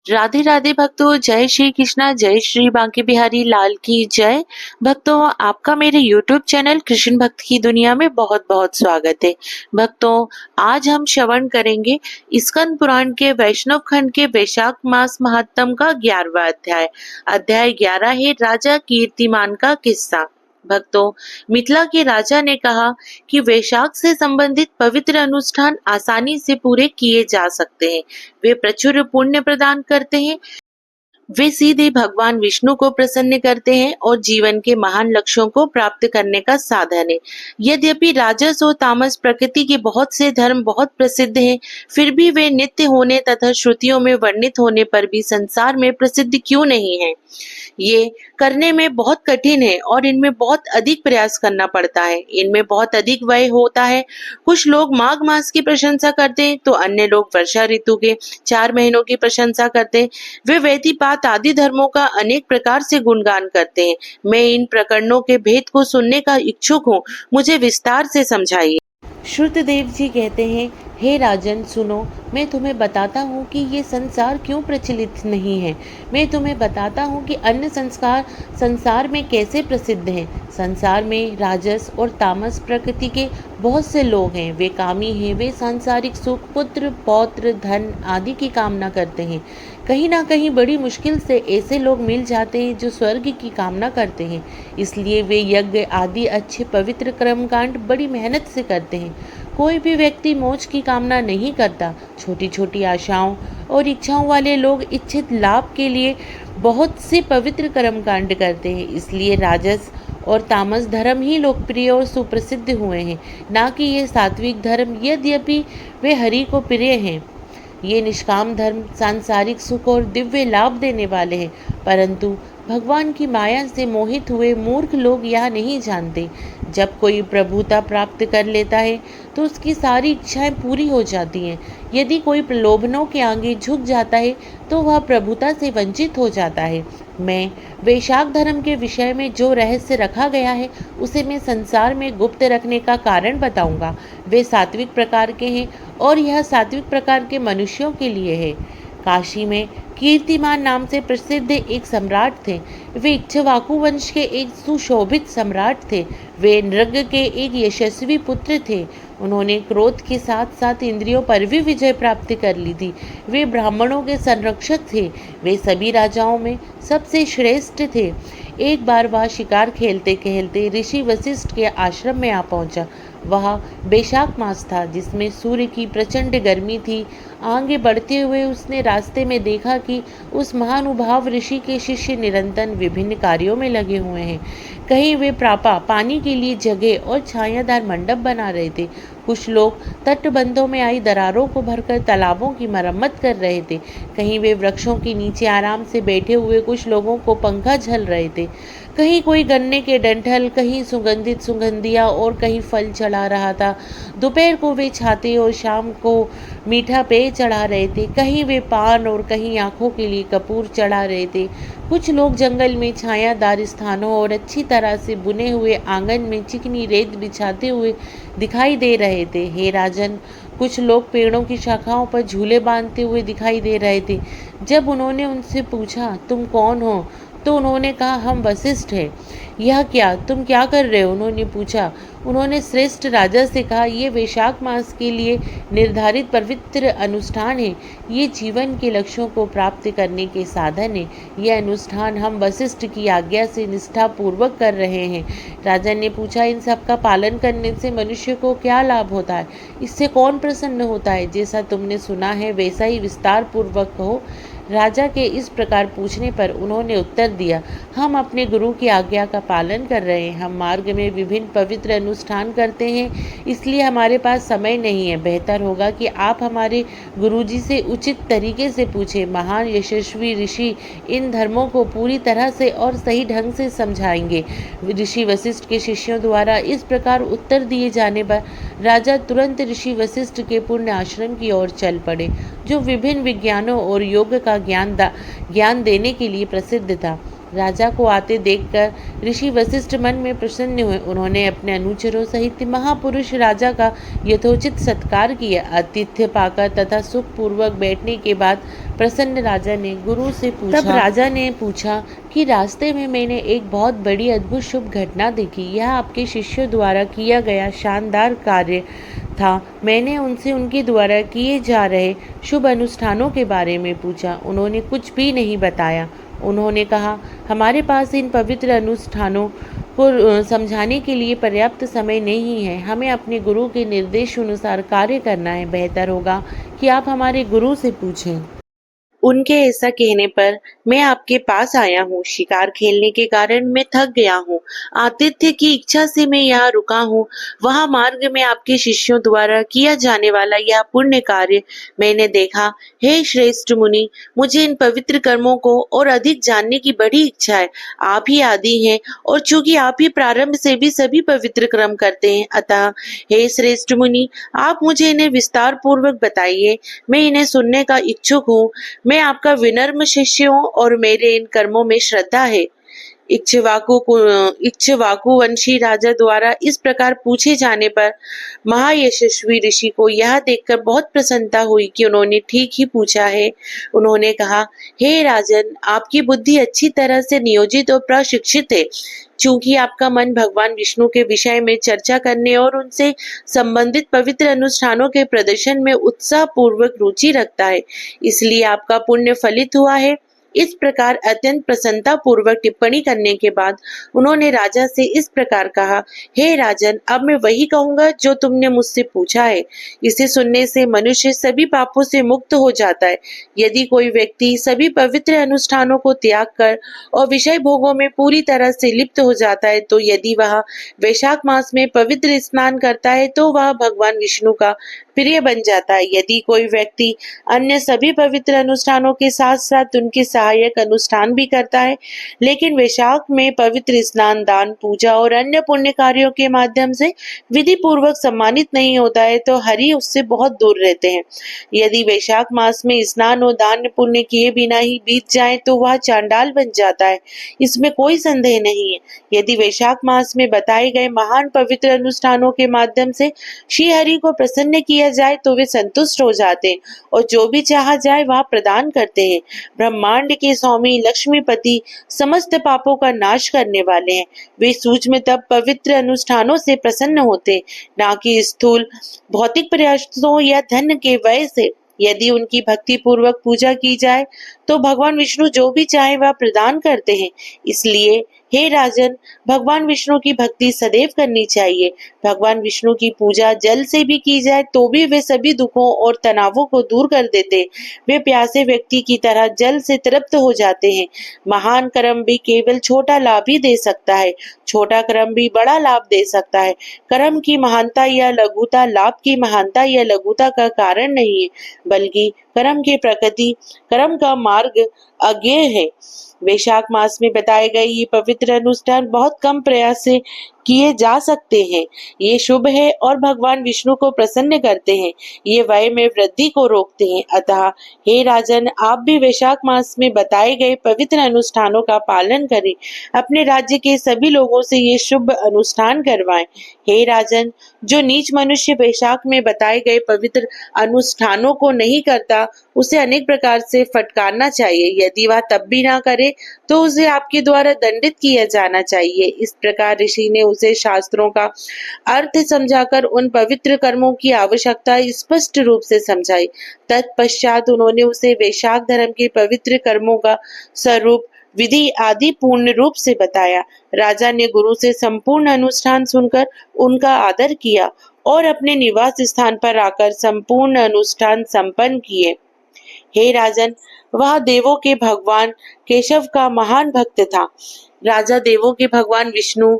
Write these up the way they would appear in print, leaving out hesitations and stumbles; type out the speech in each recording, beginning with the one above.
राधे राधे भक्तों, जय श्री कृष्णा, जय श्री बांके बिहारी लाल की जय। भक्तों, आपका मेरे YouTube चैनल कृष्ण भक्त की दुनिया में बहुत बहुत स्वागत है। भक्तों, आज हम श्रवण करेंगे स्कंद पुराण के वैष्णव खंड के वैशाख मास महात्म का 11वां अध्याय। अध्याय 11 है राजा कीर्तिमान का किस्सा। भक्तों, मिथिला के राजा ने कहा कि वैशाख से संबंधित पवित्र अनुष्ठान आसानी से पूरे किए जा सकते हैं। वे प्रचुर पुण्य प्रदान करते हैं। वे सीधे भगवान विष्णु को प्रसन्न करते हैं और जीवन के महान लक्ष्यों को प्राप्त करने का साधन है। यद्यपि राजस और तामस प्रकृति के बहुत से धर्म बहुत प्रसिद्ध हैं, फिर भी वे नित्य होने तथा श्रुतियों में वर्णित होने पर भी संसार में प्रसिद्ध क्यों नहीं है? ये करने में बहुत कठिन है और इनमें बहुत अधिक प्रयास करना पड़ता है। इनमें बहुत अधिक व्यय होता है। कुछ लोग माघ मास की प्रशंसा करते हैं तो अन्य लोग वर्षा ऋतु के 4 महीनों की प्रशंसा करते हैं। वे व्यतिपात आदि धर्मों का अनेक प्रकार से गुणगान करते हैं। मैं इन प्रकरणों के भेद को सुनने का इच्छुक हूँ। मुझे विस्तार से समझाइए। श्रुतदेव जी कहते हैं, हे राजन सुनो, मैं तुम्हें बताता हूँ कि ये संसार क्यों प्रचलित नहीं है। मैं तुम्हें बताता हूँ कि अन्य संस्कार संसार में कैसे प्रसिद्ध हैं। संसार में राजस और तामस प्रकृति के बहुत से लोग हैं। वे कामी हैं। वे सांसारिक सुख, पुत्र पौत्र धन आदि की कामना करते हैं। कहीं ना कहीं बड़ी मुश्किल से ऐसे लोग मिल जाते हैं जो स्वर्ग की कामना करते हैं। इसलिए वे यज्ञ आदि अच्छे पवित्र कर्मकांड बड़ी मेहनत से करते हैं। कोई भी व्यक्ति मोक्ष की कामना नहीं करता। छोटी छोटी आशाओं और इच्छाओं वाले लोग इच्छित लाभ के लिए बहुत से पवित्र कर्मकांड करते हैं। इसलिए राजस और तामस धर्म ही लोकप्रिय और सुप्रसिद्ध हुए हैं, ना कि ये सात्विक धर्म। यद्यपि वे हरि को प्रिय हैं, ये निष्काम धर्म सांसारिक सुख और दिव्य लाभ देने वाले हैं, परंतु भगवान की माया से मोहित हुए मूर्ख लोग यह नहीं जानते। जब कोई प्रभुता प्राप्त कर लेता है तो उसकी सारी इच्छाएं पूरी हो जाती हैं। यदि कोई प्रलोभनों के आगे झुक जाता है तो वह प्रभुता से वंचित हो जाता है। मैं वैशाख धर्म के विषय में जो रहस्य रखा गया है उसे मैं संसार में गुप्त रखने का कारण बताऊंगा। वे सात्विक प्रकार के हैं और यह सात्विक प्रकार के मनुष्यों के लिए है। काशी में कीर्तिमान नाम से प्रसिद्ध एक सम्राट थे। वे इक्ष्वाकु वंश के एक सुशोभित सम्राट थे। वे नृग के एक यशस्वी पुत्र थे। उन्होंने क्रोध के साथ साथ इंद्रियों पर भी विजय प्राप्त कर ली थी। वे ब्राह्मणों के संरक्षक थे। वे सभी राजाओं में सबसे श्रेष्ठ थे। एक बार वह शिकार खेलते खेलते ऋषि वशिष्ठ के आश्रम में आ पहुंचा। वह बैशाख मास था, जिसमें सूर्य की प्रचंड गर्मी थी। आगे बढ़ते हुए उसने रास्ते में देखा कि उस महानुभाव ऋषि के शिष्य निरंतर विभिन्न कार्यों में लगे हुए हैं। कहीं वे पानी के लिए जगह और छायादार मंडप बना रहे थे। कुछ लोग तटबंधों में आई दरारों को भरकर तालाबों की मरम्मत कर रहे थे। कहीं वे वृक्षों के नीचे आराम से बैठे हुए कुछ लोगों को पंखा झल रहे थे। कहीं कोई गन्ने के डंठल, कहीं सुगंधित सुगंधिया और कहीं फल चढ़ा रहा था। दोपहर को वे छाते और शाम को मीठा पेय चढ़ा रहे थे। कहीं वे पान और कहीं आंखों के लिए कपूर चढ़ा रहे थे। कुछ लोग जंगल में छायादार स्थानों और अच्छी तरह से बुने हुए आंगन में चिकनी रेत बिछाते हुए दिखाई दे रहे थे। हे राजन, कुछ लोग पेड़ों की शाखाओं पर झूले बांधते हुए दिखाई दे रहे थे। जब उन्होंने उनसे पूछा, तुम कौन हो, तो उन्होंने कहा, हम वशिष्ठ हैं। यह क्या, तुम क्या कर रहे हो, उन्होंने पूछा। उन्होंने श्रेष्ठ राजा से कहा, ये वैशाख मास के लिए निर्धारित पवित्र अनुष्ठान है। ये जीवन के लक्ष्यों को प्राप्त करने के साधन है। यह अनुष्ठान हम वशिष्ठ की आज्ञा से निष्ठा पूर्वक कर रहे हैं। राजा ने पूछा, इन सब का पालन करने से मनुष्य को क्या लाभ होता है? इससे कौन प्रसन्न होता है? जैसा तुमने सुना है वैसा ही विस्तार पूर्वक कहो। राजा के इस प्रकार पूछने पर उन्होंने उत्तर दिया, हम अपने गुरु की आज्ञा का पालन कर रहे हैं। हम मार्ग में विभिन्न पवित्र अनुष्ठान करते हैं, इसलिए हमारे पास समय नहीं है। बेहतर होगा कि आप हमारे गुरुजी से उचित तरीके से पूछें। महान यशस्वी ऋषि इन धर्मों को पूरी तरह से और सही ढंग से समझाएंगे। ऋषि वशिष्ठ के शिष्यों द्वारा इस प्रकार उत्तर दिए जाने पर राजा तुरंत ऋषि वशिष्ठ के पुण्य आश्रम की ओर चल पड़े, जो विभिन्न विज्ञानों और योग का ज्ञान देने के लिए प्रसिद्ध था। राजा को आते देखकर ऋषि वशिष्ठ मन में प्रसन्न हुए। उन्होंने अपने अनुचरों सहित महापुरुष राजा का यथोचित सत्कार किया। आतिथ्य पाकर तथा सुख पूर्वक बैठने के बाद प्रसन्न राजा ने गुरु से पूछा। तब राजा ने पूछा कि रास्ते में मैंने एक बहुत बड़ी अद्भुत शुभ घटना देखी। यह आपके शिष्यों द्वारा किया गया शानदार कार्य था। मैंने उनसे उनके द्वारा किए जा रहे शुभ अनुष्ठानों के बारे में पूछा। उन्होंने कुछ भी नहीं बताया। उन्होंने कहा, हमारे पास इन पवित्र अनुष्ठानों को समझाने के लिए पर्याप्त समय नहीं है। हमें अपने गुरु के निर्देश अनुसार कार्य करना है। बेहतर होगा कि आप हमारे गुरु से पूछें। उनके ऐसा कहने पर मैं आपके पास आया हूँ। शिकार खेलने के कारण मैं थक गया हूँ। आतिथ्य की इच्छा से मैं यहाँ रुका हूँ। वहाँ मार्ग में आपके शिष्यों द्वारा किया जाने वाला यह पुण्य कार्य मैंने देखा। हे श्रेष्ठ मुनि, मुझे इन पवित्र कर्मों को और अधिक जानने की बड़ी इच्छा है। आप ही आदि हैं और चूंकि आप ही प्रारंभ से भी सभी पवित्र कर्म करते हैं, अतः हे श्रेष्ठ मुनि, आप मुझे इन्हें विस्तार पूर्वक बताइए। मैं इन्हें सुनने का इच्छुक हूँ। मैं आपका विनम्र शिष्य हूँ और मेरे इन कर्मों में श्रद्धा है। इक्ष्वाकु वंशी राजा द्वारा इस प्रकार पूछे जाने पर महायशस्वी ऋषि को यह देखकर बहुत प्रसन्नता हुई कि उन्होंने ठीक ही पूछा है। उन्होंने कहा, हे राजन, आपकी बुद्धि अच्छी तरह से नियोजित और प्रशिक्षित है। चूंकि आपका मन भगवान विष्णु के विषय में चर्चा करने और उनसे संबंधित पवित्र अनुष्ठानों के प्रदर्शन में उत्साह पूर्वक रुचि रखता है, इसलिए आपका पुण्य फलित हुआ है। इस प्रकार अत्यंत प्रसन्नता पूर्वक टिप्पणी करने के बाद उन्होंने राजा से इस प्रकार कहा, हे राजन, अब मैं वही कहूंगा जो तुमने मुझसे पूछा है। इसे सुनने से मनुष्य सभी पापों से मुक्त हो जाता है। यदि कोई व्यक्ति सभी पवित्र अनुष्ठानों को त्याग कर और विषय भोगों में पूरी तरह से लिप्त हो जाता है, तो यदि वह वैशाख मास में पवित्र स्नान करता है तो वह भगवान विष्णु का प्रिय बन जाता है। यदि कोई व्यक्ति अन्य सभी पवित्र अनुष्ठानों के साथ साथ उनके सहायक अनुष्ठान भी करता है, लेकिन वैशाख में पवित्र स्नान, दान, पूजा और अन्य पुण्य कार्यों के माध्यम से विधि पूर्वक सम्मानित नहीं होता है, तो हरि उससे बहुत दूर रहते हैं। यदि वैशाख मास में स्नान और दान पुण्य किए बिना ही बीत जाए तो वह चांडाल बन जाता है, इसमें कोई संदेह नहीं है। यदि वैशाख मास में बताए गए महान पवित्र अनुष्ठानों के माध्यम से श्री हरि को प्रसन्न किया जाए तो वे संतुष्ट हो जाते हैं और जो भी चाहा जाए वह प्रदान करते हैं। ब्रह्मांड के स्वामी लक्ष्मीपति समस्त पापों का नाश करने वाले हैं। वे सूक्ष्म तब पवित्र अनुष्ठानों से प्रसन्न होते, ना कि स्थूल भौतिक प्रयासों या धन के व्यय से। यदि उनकी भक्ति पूर्वक पूजा की जाए तो भगवान विष्णु जो भी चाहे वह प्रदान करते हैं। इसलिए हे राजन, भगवान विष्णु की भक्ति सदैव करनी चाहिए। भगवान विष्णु की पूजा जल से भी की जाए तो भी वे सभी दुखों और तनावों को दूर कर देते। वे प्यासे व्यक्ति की तरह जल से तृप्त हो जाते हैं। महान कर्म भी केवल छोटा लाभ ही दे सकता है, छोटा कर्म भी बड़ा लाभ दे सकता है। कर्म की महानता या लघुता लाभ की महानता या लघुता का कारण नहीं है, बल्कि कर्म की प्रकृति, कर्म का मार्ग अज्ञेय है। वैशाख मास में बताए गए ये पवित्र अनुष्ठान बहुत कम प्रयास से किए जा सकते हैं। ये शुभ है और भगवान विष्णु को प्रसन्न करते हैं। ये व्यय में वृद्धि को रोकते हैं। अतः हे राजन, आप भी वैशाख मास में बताए गए पवित्र अनुष्ठानों का पालन करें। अपने राज्य के सभी लोगों से ये शुभ अनुष्ठान करवाएं। हे राजन, जो नीच मनुष्य वैशाख में बताए गए पवित्र अनुष्ठानों को नहीं करता, उसे अनेक प्रकार से फटकारना चाहिए। यदि वह तब भी ना करे तो उसे आपके द्वारा दंडित किया जाना चाहिए। इस प्रकार ऋषि ने उसे शास्त्रों का अर्थ समझाकर उन पवित्र कर्मों की आवश्यकता स्पष्ट रूप से समझाई। तत्पश्चात उन्होंने उसे वैशाख धर्म के पवित्र कर्मों का स्वरूप, विधि आदि पूर्ण रूप से बताया। राजा ने गुरु से संपूर्ण अनुष्ठान सुनकर उनका आदर किया और अपने निवास स्थान पर आकर संपूर्ण अनुष्ठान संपन्न किए। हे राजन, वह देवों के भगवान केशव का महान भक्त था। राजा देवों के भगवान विष्णु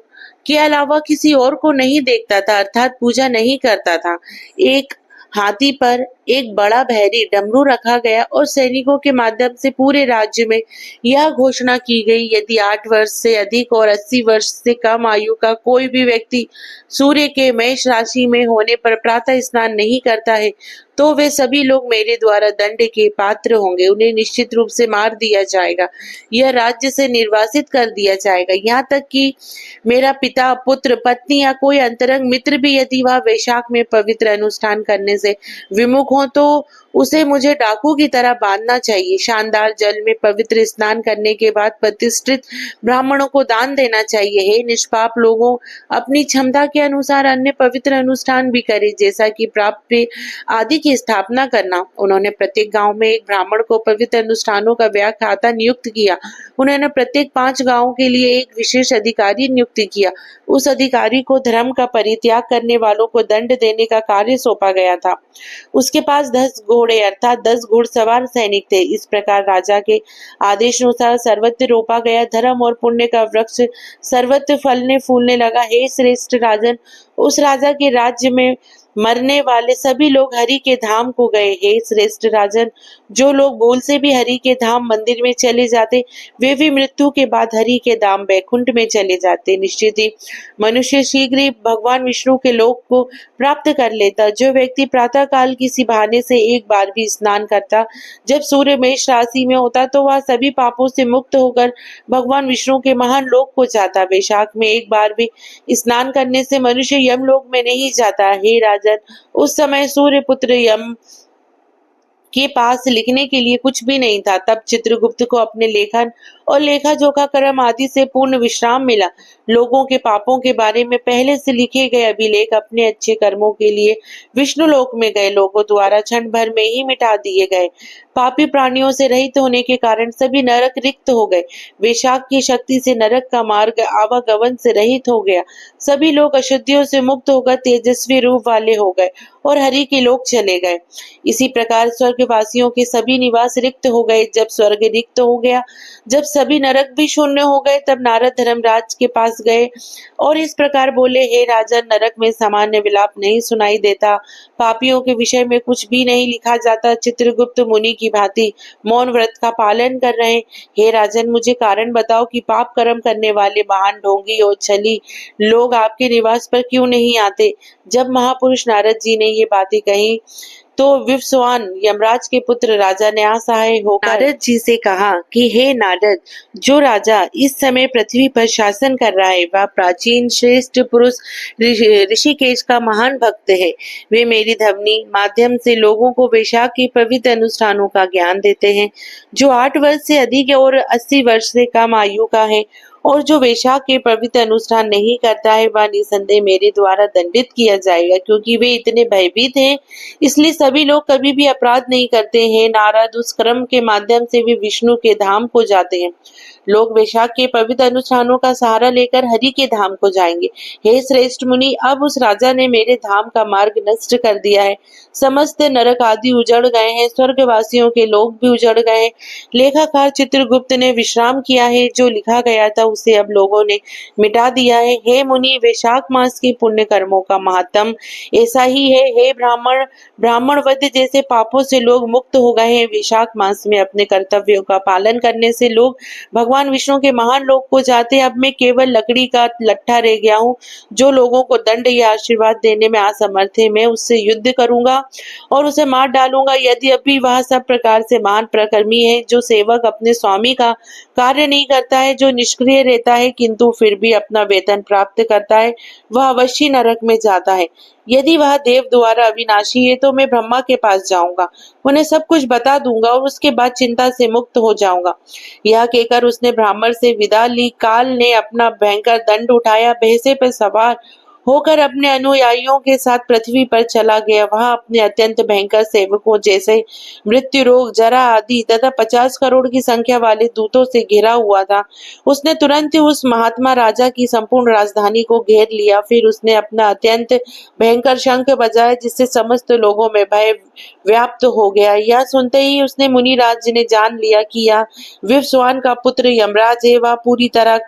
के अलावा किसी और को नहीं देखता था, अर्थात पूजा नहीं करता था। एक हाथी पर एक बड़ा भारी डमरू रखा गया और सैनिकों के माध्यम से पूरे राज्य में यह घोषणा की गई, यदि 8 वर्ष से अधिक और 80 वर्ष से कम आयु का कोई भी व्यक्ति सूर्य के मेष राशि में होने पर प्रातः स्नान नहीं करता है तो वे सभी लोग मेरे द्वारा दंड के पात्र होंगे। उन्हें निश्चित रूप से मार दिया जाएगा, यह राज्य से निर्वासित कर दिया जाएगा। यहाँ तक कि मेरा पिता, पुत्र, पत्नी या कोई अंतरंग मित्र भी यदि वह वैशाख में पवित्र अनुष्ठान करने से विमुख हो तो उसे मुझे डाकू की तरह बांधना चाहिए। शानदार जल में पवित्र स्नान करने के बाद प्रतिष्ठित ब्राह्मणों को दान देना चाहिए। हे निष्पाप लोगों, अपनी क्षमता के अनुसार अन्य पवित्र अनुष्ठान भी करें, जैसा कि प्राप्य आदि की स्थापना करना। उन्होंने प्रत्येक गांव में एक ब्राह्मण को पवित्र अनुष्ठानों का व्याख्याता नियुक्त किया। उन्होंने प्रत्येक 5 गांवों के लिए एक विशेष अधिकारी नियुक्त किया। उस अधिकारी को धर्म का परित्याग करने वालों को दंड देने का कार्य सौंपा गया था। उसके पास 10 घोड़े अर्थात 10 घुड़सवार सैनिक थे। इस प्रकार राजा के आदेशानुसार सर्वत्र रोपा गया धर्म और पुण्य का वृक्ष सर्वत्र फलने फूलने लगा। हे श्रेष्ठ राजन, उस राजा के राज्य में मरने वाले सभी लोग हरि के धाम को गए। हे श्रेष्ठ राजन, जो लोग भूल से भी हरि के धाम मंदिर में चले जाते वे भी मृत्यु के बाद हरि के धाम बैकुंठ में चले जाते। निश्चित ही मनुष्य शीघ्र ही भगवान विष्णु के लोक को प्राप्त कर लेता। जो व्यक्ति प्रातः काल किसी बहाने से एक बार भी स्नान करता जब सूर्य मेष राशि में होता तो वह सभी पापों से मुक्त होकर भगवान विष्णु के महान लोक को जाता। वैशाख में एक बार भी स्नान करने से मनुष्य यमलोक में नहीं जाता। हे राजन, उस समय सूर्य पुत्र यम के पास लिखने के लिए कुछ भी नहीं था। तब चित्रगुप्त को अपने लेखन और लेखा जोखा कर्म आदि से पूर्ण विश्राम मिला। लोगों के पापों के बारे में पहले से लिखे गए अभिलेख अपने अच्छे कर्मों के लिए विष्णु लोक में गए लोगों द्वारा क्षण भर में ही मिटा दिए गए। पापी प्राणियों से रहित होने के कारण सभी नरक रिक्त हो गए। वैशाख की शक्ति से नरक का मार्ग आवागमन से रहित हो गया। सभी लोग अशुद्धियों से मुक्त होकर तेजस्वी रूप वाले हो गए और हरि के लोक चले गए। इसी प्रकार स्वर्गवासियों के सभी निवास रिक्त हो गए। जब स्वर्ग रिक्त हो गया, जब सभी नरक भी शून्य हो गए, तब नारद धर्मराज के पास गए और इस प्रकार बोले, हे राजन, नरक में सामान्य विलाप नहीं सुनाई देता, पापियों के विषय में कुछ भी नहीं लिखा जाता। चित्रगुप्त मुनि की भांति मौन व्रत का पालन कर रहे हैं। हे राजन, मुझे कारण बताओ कि पाप कर्म करने वाले महान ढोंगी और छली लोग आपके निवास पर क्यों नहीं आते। जब महापुरुष नारद जी ने ये बातें कही तो विवस्वान यमराज के पुत्र राजा ने असहाय होकर नारद जी से कहा कि हे नारद, जो राजा इस समय पृथ्वी पर शासन कर रहा है वह प्राचीन श्रेष्ठ पुरुष ऋषिकेश का महान भक्त है। वे मेरी ध्वनि माध्यम से लोगों को वैशाख के पवित्र अनुष्ठानों का ज्ञान देते हैं। जो 8 वर्ष से अधिक और 80 वर्ष से कम आयु का है और जो वैशाख के पवित्र अनुष्ठान नहीं करता है वह निसंदेह मेरे द्वारा दंडित किया जाएगा, क्योंकि वे इतने भयभीत हैं। इसलिए सभी लोग कभी भी अपराध नहीं करते हैं। नारद, उस क्रम के माध्यम से वे विष्णु के धाम को जाते हैं। लोग वैशाख के पवित्र अनुष्ठानों का सहारा लेकर हरि के धाम को जाएंगे। हे श्रेष्ठ मुनि, अब उस राजा ने मेरे धाम का मार्ग नष्ट कर दिया है। समस्त नरक आदि उजड़ गए हैं, स्वर्गवासियों के लोग भी उजड़ गए हैं। लेखाकार चित्रगुप्त ने विश्राम किया है। जो लिखा गया था उसे अब लोगों ने मिटा दिया है। हे मुनि, वैशाख मास के पुण्य कर्मों का महात्म ऐसा ही है। हे ब्राह्मण, ब्राह्मण वध जैसे पापों से लोग मुक्त हो गए हैं। वैशाख मास में अपने कर्तव्यों का पालन करने से लोग भगवान विष्णु के महान लोक को जाते हैं। अब मैं केवल लकड़ी का लट्ठा रह गया हूँ। जो लोगों को दंड या आशीर्वाद देने में असमर्थ है मैं उससे युद्ध करूंगा और उसे मार डालूंगा। यदि अभी वह सब प्रकार से महान प्रकर्मी है, जो सेवक अपने स्वामी का कार्य नहीं करता है, जो निष्क्रिय रहता है किंतु फिर भी अपना वेतन प्राप्त करता है, वह अवश्य नरक में जाता है। यदि वह देव द्वारा अविनाशी है तो मैं ब्रह्मा के पास जाऊंगा, उन्हें सब कुछ बता दूंगा और उसके बाद चिंता से मुक्त हो जाऊंगा। यह कहकर उसने ब्राह्मण से विदा ली। काल ने अपना भयंकर दंड उठाया, भैंसे पर सवार होकर अपने अनुयायियों के साथ पृथ्वी पर चला गया। वहां अपने अत्यंत भयंकर सेवकों जैसे मृत्यु, रोग, जरा आदि तथा 50 करोड़ की संख्या वाले दूतों से घिरा हुआ था। उसने तुरंत ही उस महात्मा राजा की संपूर्ण राजधानी को घेर लिया। फिर उसने अपना अत्यंत भयंकर शंख बजाया, जिससे समस्त लोगों में भय व्याप्त हो गया। यह सुनते ही उसने मुनिराज ने जान लिया कि यह विवस्वान का पुत्र यमराज है। वह पूरी तरह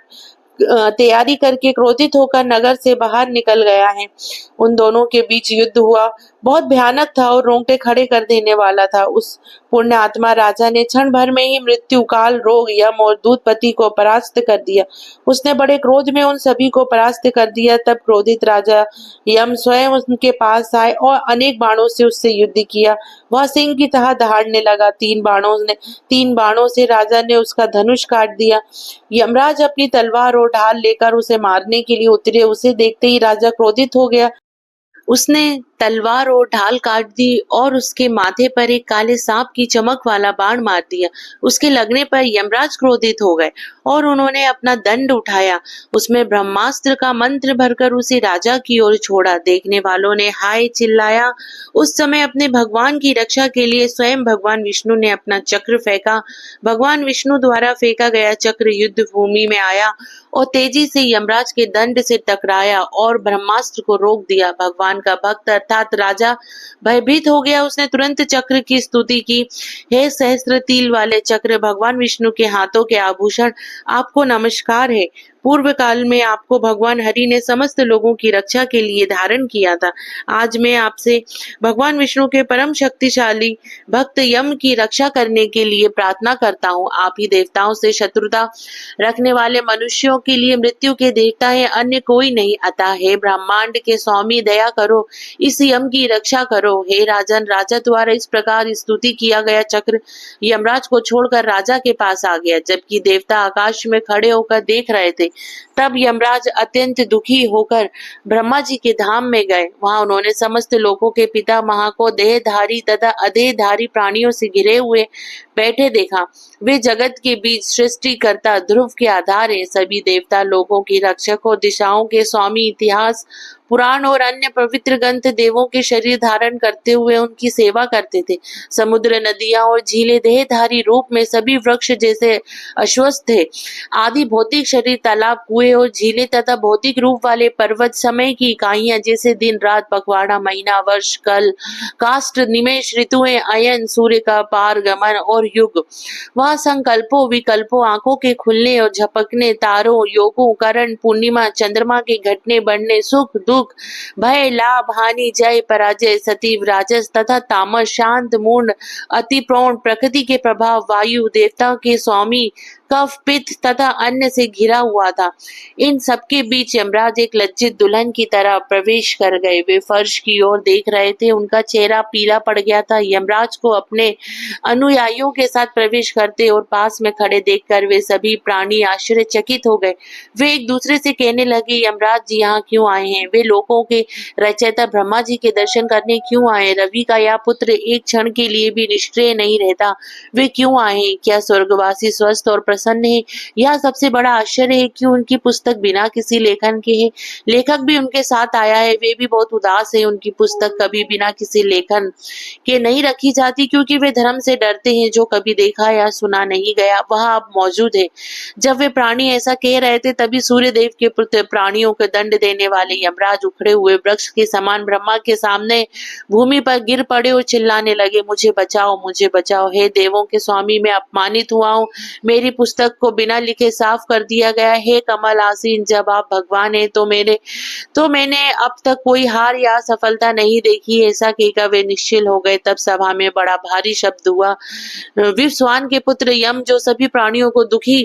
तैयारी करके क्रोधित होकर नगर से बाहर निकल गया है। उन दोनों के बीच युद्ध हुआ। बहुत भयानक था और रोंगटे खड़े कर देने वाला था। उस पुण्य आत्मा राजा ने क्षण भर में ही मृत्यु, काल, रोग, यम और दूतपति को परास्त कर दिया। उसने बड़े क्रोध में उन सभी को परास्त कर दिया। तब क्रोधित राजा यम स्वयं उनके पास आए और अनेक बाणों से उससे युद्ध किया। वह सिंह की तरह दहाड़ने लगा। 3 बाणों से राजा ने उसका धनुष काट दिया। यमराज अपनी तलवार और ढाल लेकर उसे मारने के लिए उतरे। उसे देखते ही राजा क्रोधित हो गया। उसने तलवार और ढाल काट दी और उसके माथे पर एक काले सांप की चमक वाला बाण मार दिया। उसके लगने पर यमराज क्रोधित हो गए और उन्होंने अपना दंड उठाया। उसमें ब्रह्मास्त्र का मंत्र भरकर उसे राजा की ओर छोड़ा। देखने वालों ने हाय चिल्लाया। उस समय अपने भगवान की रक्षा के लिए स्वयं भगवान विष्णु ने अपना चक्र फेंका। भगवान विष्णु द्वारा फेंका गया चक्र युद्ध भूमि में आया और तेजी से यमराज के दंड से टकराया और ब्रह्मास्त्र को रोक दिया। भगवान का भक्त अर्थात राजा भयभीत हो गया। उसने तुरंत चक्र की स्तुति की। हे सहस्त्र तिल वाले चक्र, भगवान विष्णु के हाथों के आभूषण, आपको नमस्कार है। पूर्व काल में आपको भगवान हरि ने समस्त लोगों की रक्षा के लिए धारण किया था। आज मैं आपसे भगवान विष्णु के परम शक्तिशाली भक्त यम की रक्षा करने के लिए प्रार्थना करता हूँ। आप ही देवताओं से शत्रुता रखने वाले मनुष्यों के लिए मृत्यु के देवता है, अन्य कोई नहीं। अतः हे ब्रह्मांड के स्वामी, दया करो, इस यम की रक्षा करो। हे राजन, राजा द्वारा इस प्रकार स्तुति किया गया चक्र यमराज को छोड़कर राजा के पास आ गया। जबकि देवता आकाश में खड़े होकर देख रहे थे, तब यमराज अत्यंत दुखी होकर ब्रह्मा जी के धाम में गए। वहां उन्होंने समस्त लोगों के पितामह को देहधारी तथा अदेहधारी प्राणियों से घिरे हुए बैठे देखा। वे जगत के बीच सृष्टिकर्ता, ध्रुव के आधार है। सभी देवता लोगों की रक्षक और दिशाओं के स्वामी, इतिहास, पुराण और अन्य पवित्र ग्रंथ देवों के शरीर धारण करते हुए उनकी सेवा करते थे। समुद्र, नदियां और झीलें देहधारी रूप में सभी वृक्ष जैसे अश्वत्थ थे। आदि भौतिक शरीर, तालाब, कुएं और झीलें तथा भौतिक रूप वाले पर्वत, समय की इकाइयां जैसे दिन, रात, पखवाड़ा, महीना, वर्ष, कल, काष्ठ, निमेष, ऋतुएं, अयन, सूर्य का पारगमन और युग। वह संकल्पों, विकल्पों, आंखों के खुलने और झपकने, तारों, योगों, करण, पूर्णिमा, चंद्रमा के घटने बढ़ने, सुख दुख, भय, लाभ, हानि, जय, पराजय, सतीव, राजस तथा तामस, शांत, मूर्ण, अति प्रौढ़, प्रकृति के प्रभाव, वायु, देवताओं के स्वामी, कफ, पित्त तथा अन्य से घिरा हुआ था। इन सबके बीच यमराज एक लज्जित दुल्हन की तरह प्रवेश कर गए। वे फर्श की ओर देख रहे थे। उनका चेहरा पीला पड़ गया था। यमराज को अपने अनुयायियों के साथ प्रवेश करते और पास में खड़े देखकर वे सभी प्राणी आश्चर्यचकित हो गए। वे एक दूसरे से कहने लगे, यमराज जी यहाँ क्यों आए हैं? वे लोगों के रचयिता ब्रह्मा जी के दर्शन करने क्यों आए? रवि का यह पुत्र एक क्षण के लिए भी निष्क्रिय नहीं रहता। वे क्यों आए हैं? क्या स्वर्गवासी स्वस्थ और प्रसन्न है? यह सबसे बड़ा आश्चर्य है कि उनकी पुस्तक बिना किसी लेखन के है। लेखक भी उनके साथ आया है। वे भी बहुत उदास है। उनकी पुस्तक कभी बिना किसी लेखन के नहीं रखी जाती, क्योंकि वे धर्म से डरते हैं। जो कभी देखा या सुना नहीं गया वह अब मौजूद है। जब वे प्राणी ऐसा कह रहे थे, तभी सूर्य देव के पुत्र, प्राणियों को दंड देने वाले यमराज उखड़े हुए वृक्ष के समान ब्रह्मा के सामने भूमि पर गिर पड़े और चिल्लाने लगे, मुझे बचाओ, मुझे बचाओ। हे देवों के स्वामी, मैं अपमानित हुआ हूँ। मेरी पुस्तक को बिना लिखे साफ कर दिया गया। हे कमल आसीन, जब आप भगवान है तो मैंने अब तक कोई हार या सफलता नहीं देखी। ऐसा कहकर वे निश्चल हो गए। तब सभा में बड़ा भारी शब्द हुआ। विवस्वान के पुत्र यम, जो सभी प्राणियों को दुखी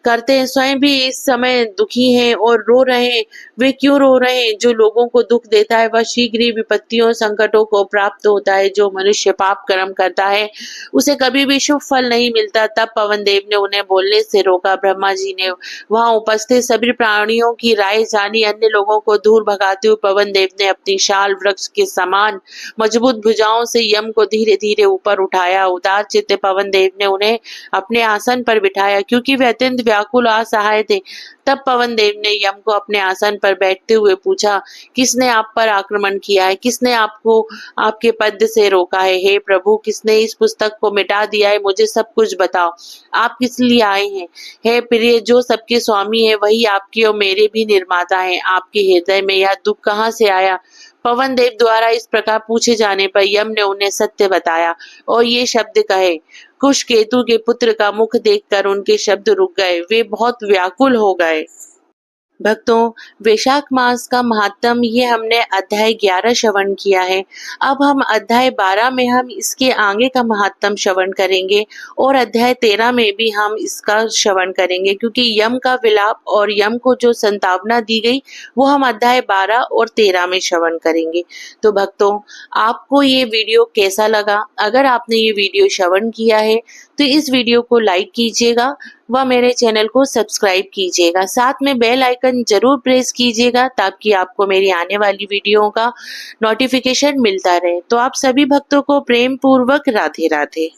करते हैं, स्वयं भी इस समय दुखी हैं और रो रहे हैं। वे क्यों रो रहे हैं? जो लोगों को दुख देता है वह शीघ्र ही विपत्तियों, संकटों को प्राप्त होता है। जो मनुष्य पाप कर्म करता है उसे कभी भी शुभ फल नहीं मिलता। तब पवन देव ने उन्हें बोलने से रोका। ब्रह्मा जी ने वहां उपस्थित सभी प्राणियों की राय जानी। अन्य लोगों को दूर भगाते हुए पवन देव ने अपनी शाल वृक्ष के समान मजबूत भुजाओं से यम को धीरे धीरे ऊपर उठाया। उदार चित्त पवन देव ने उन्हें अपने आसन पर बिठाया, क्योंकि वे अत्यंत व्याकुल और असहाय थे। तब पवन देव ने यम को अपने आसन पर बैठते हुए पूछा, किसने आप पर आक्रमण किया है? किसने आपको आपके पद से रोका है? हे प्रभु, किसने इस पुस्तक को मिटा दिया है? मुझे सब कुछ बताओ। आप किस लिए आए हैं? हे प्रिय, जो सबके स्वामी है वही आपके और मेरे भी निर्माता है। आपके हृदय में यह दुख कहाँ से आया? पवन देव द्वारा इस प्रकार पूछे जाने पर यम ने उन्हें सत्य बताया और ये शब्द कहे। कुश केतु के पुत्र का मुख देखकर उनके शब्द रुक गए। वे बहुत व्याकुल हो गए। भक्तों, वैशाख मास का महात्म ये हमने अध्याय 11 श्रवण किया है। अब हम अध्याय 12 में हम इसके आगे का महात्म श्रवण करेंगे और अध्याय 13 में भी हम इसका श्रवण करेंगे, क्योंकि यम का विलाप और यम को जो संतावना दी गई वो हम अध्याय 12 और 13 में श्रवण करेंगे। तो भक्तों, आपको ये वीडियो कैसा लगा? अगर आपने ये वीडियो श्रवण किया है तो इस वीडियो को लाइक कीजिएगा व मेरे चैनल को सब्सक्राइब कीजिएगा। साथ में बेल आइकन जरूर प्रेस कीजिएगा ताकि आपको मेरी आने वाली वीडियो का नोटिफिकेशन मिलता रहे। तो आप सभी भक्तों को प्रेम पूर्वक राधे राधे।